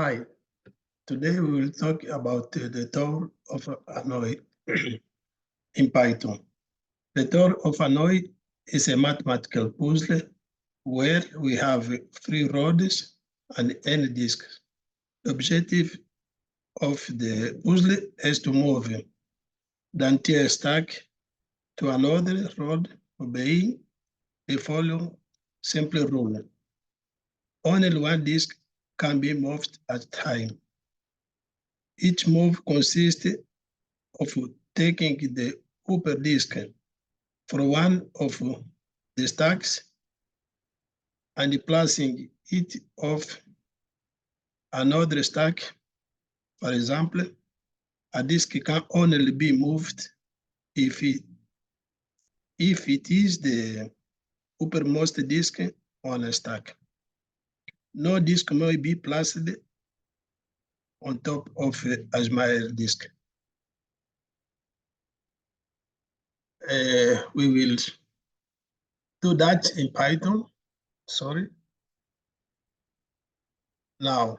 Hi, today we will talk about the tour of Hanoi in Python. The tour of Hanoi is a mathematical puzzle where we have three rods and n disks. The objective of the puzzle is to move the entire stack to another rod obeying the following simple rule. Only one disk can be moved at a time. Each move consists of taking the upper disk from one of the stacks and placing it off another stack. For example, a disk can only be moved if it is the uppermost disk on a stack. No disk may be placed on top of a smaller disk. We will do that in Python. Sorry. Now,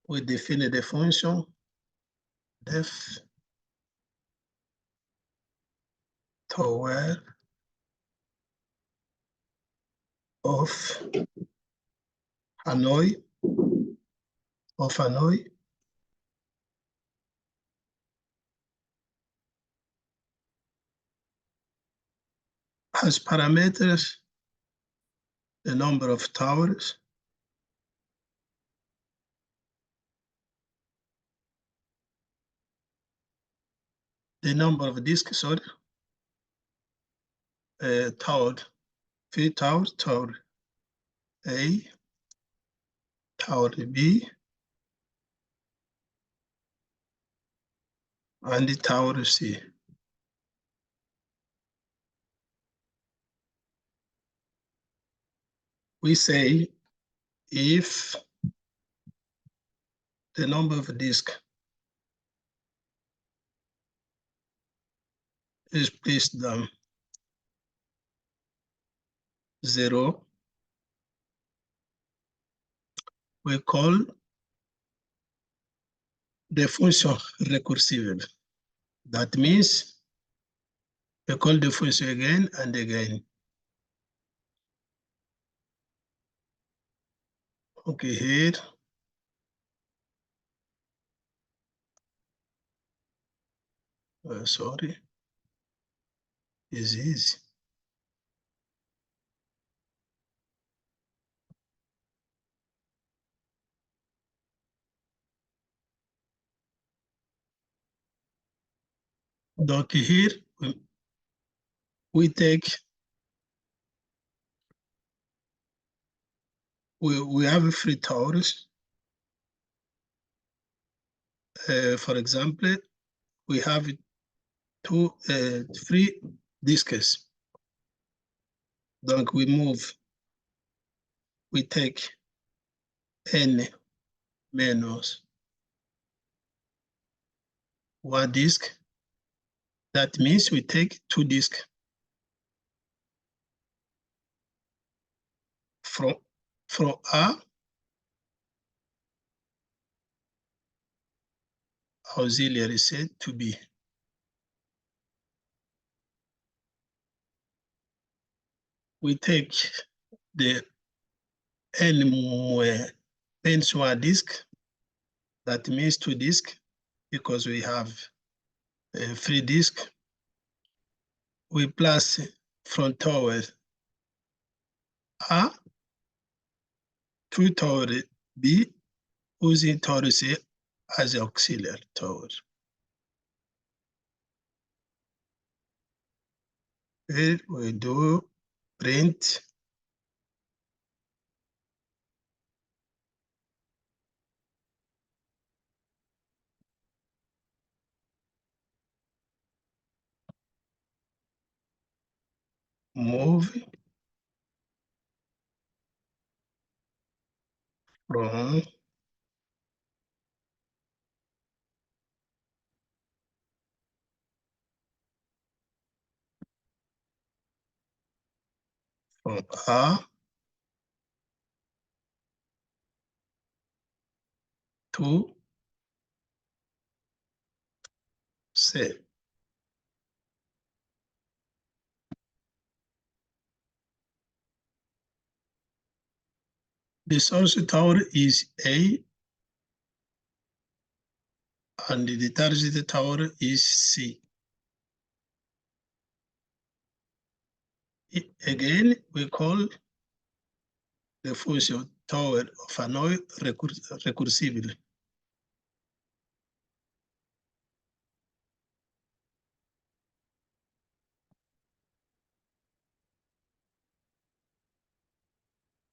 we define the function def tower of Hanoi has parameters the number of towers, the number of disks, tower, three towers, tower A, tower B, and the tower C. We say if the number of disks is placed down 0, we call the function recursive. That means we call the function again and again. Okay, here. Sorry, is easy. Donc here we have three towers. For example, we have three disks. Donc we take n minus one disk. That means we take two disks from A auxiliary set to B. We take the n-1 disk, that means two disks, because we have three disks. We place from tower A to tower B, using tower C as auxiliary tower. Here we do print move from A to C. The source tower is A and the target tower is C. Again, we call the function tower of Hanoi recursively.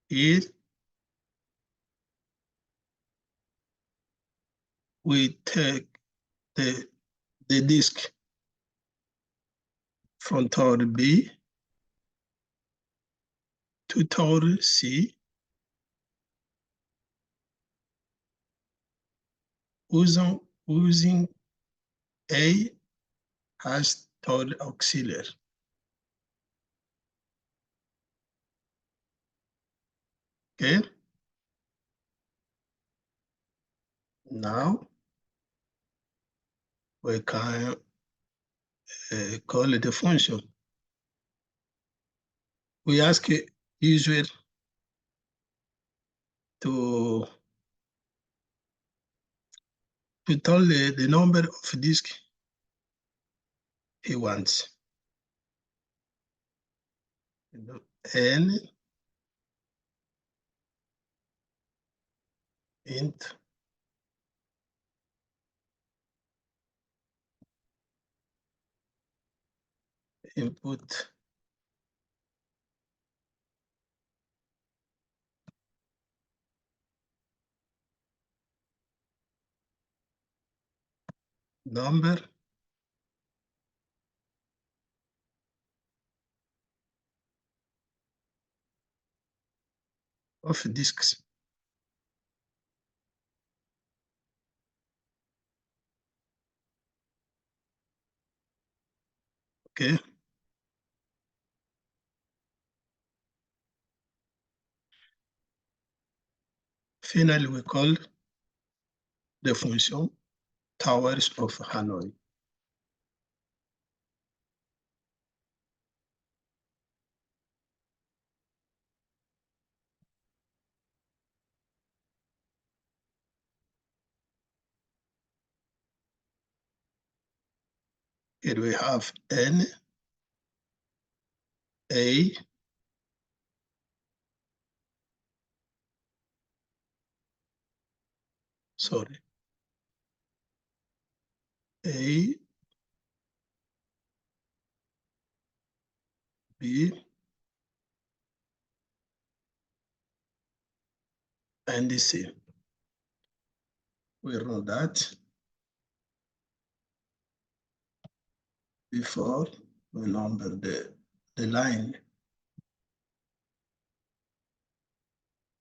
Here we take the disk from tower B to tower C using A as tower auxiliary. Okay. Now we can call it a function. We ask user to tell the number of disk he wants. N int input number of disks. Okay. Finally, we call the function towers of Hanoi. Here we have N, A, sorry, A, B, and C. We run that before we number the line.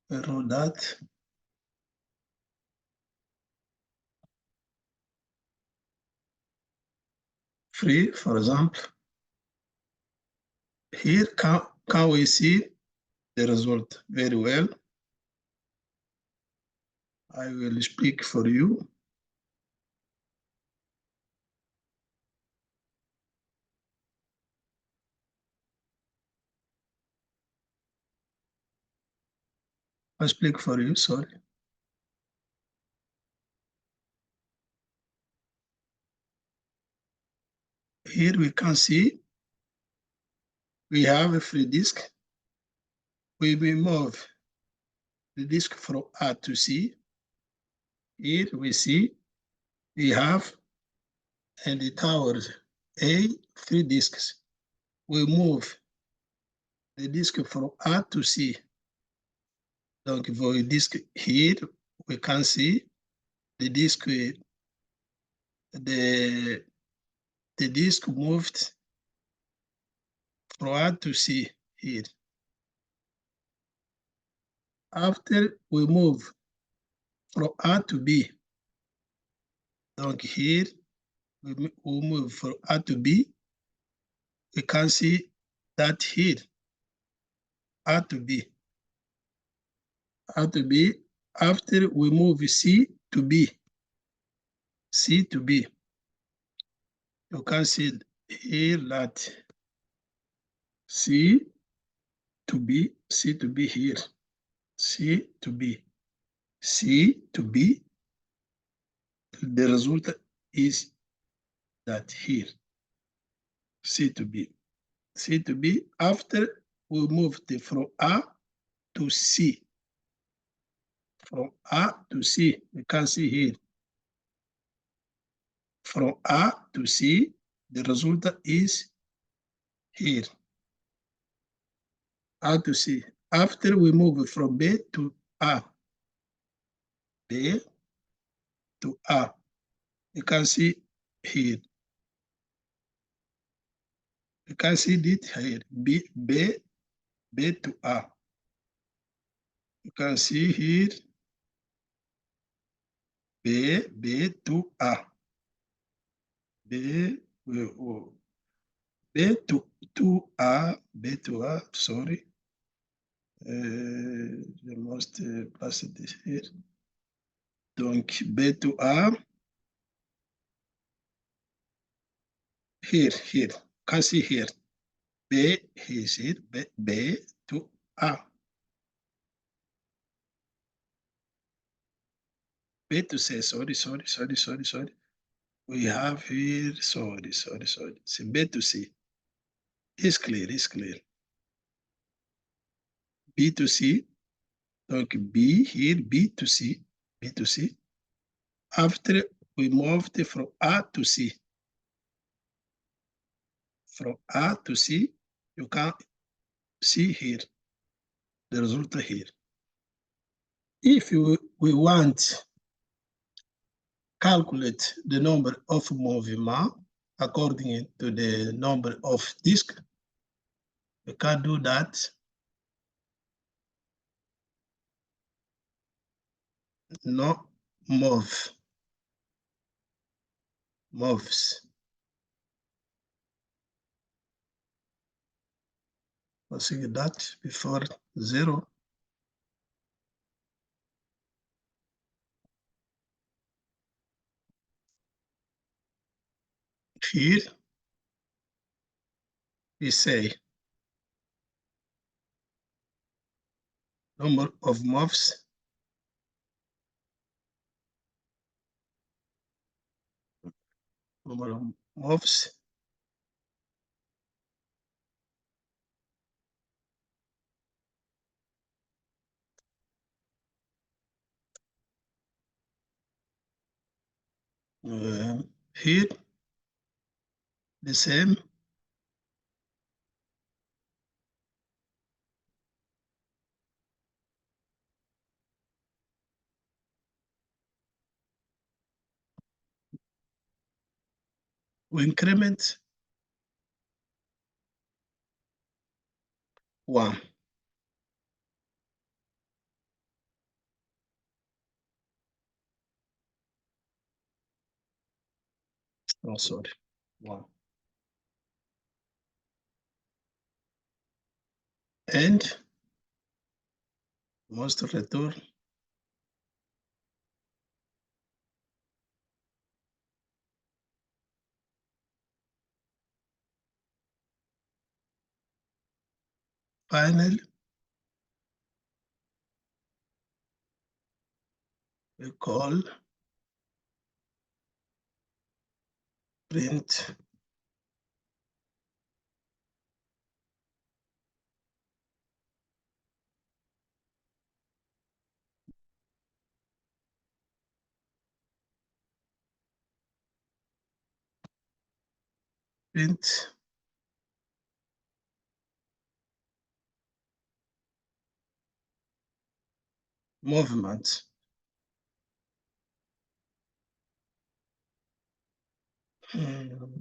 We run that. Free, for example. Here, can we see the result very well? I will speak for you. I speak for you, sorry. Here we can see we have a free disk. We will move the disk from A to C. Here we see we have in the tower A 3 disks. We move the disk from A to C. Donc for the disk here, we can see the disk, the disk moved from A to C here. After we move from A to B, donc here we move from A to B, we can see that here, A to B. A to B, after we move C to be. C to be. You can see here that C to be here. C to be. C to be. The result is that here. C to be. C to be. After we moved from A to C. From A to C, we can see here. From A to C, the result is here. A to C. After we move from B to A, B to A, you can see here. You can see it here, B to A. You can see here, B to A. B to A, sorry. Je must place this here. Donc, B to A. Here, can see here. B is here, B to A. B to C, sorry. We have here, sorry. See, B to C. It's clear. B to C. Donc, B here, B to C. After we moved from A to C. From A to C, you can see here, the result here. If we want calculate the number of movements according to the number of discs, we can do that. No moves. See that before 0. Here we say number of moves here the same. We increment 1. Oh, sorry. 1. And must return final. We call print movement.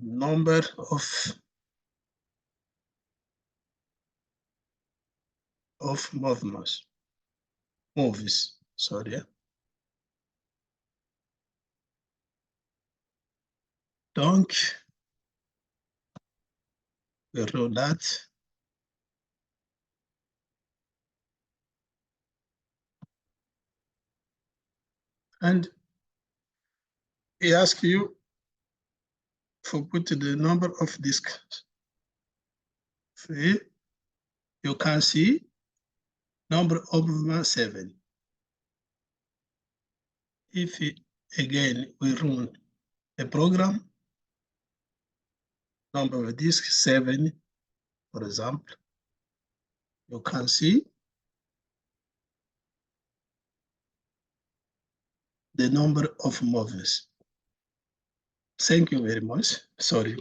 Number of movies, sorry. Donc, we wrote that. And he asks you for put the number of discs. See, you can see number of movement 7. If again we run a program, number of discs 7, for example, you can see the number of movies. Thank you very much. Sorry.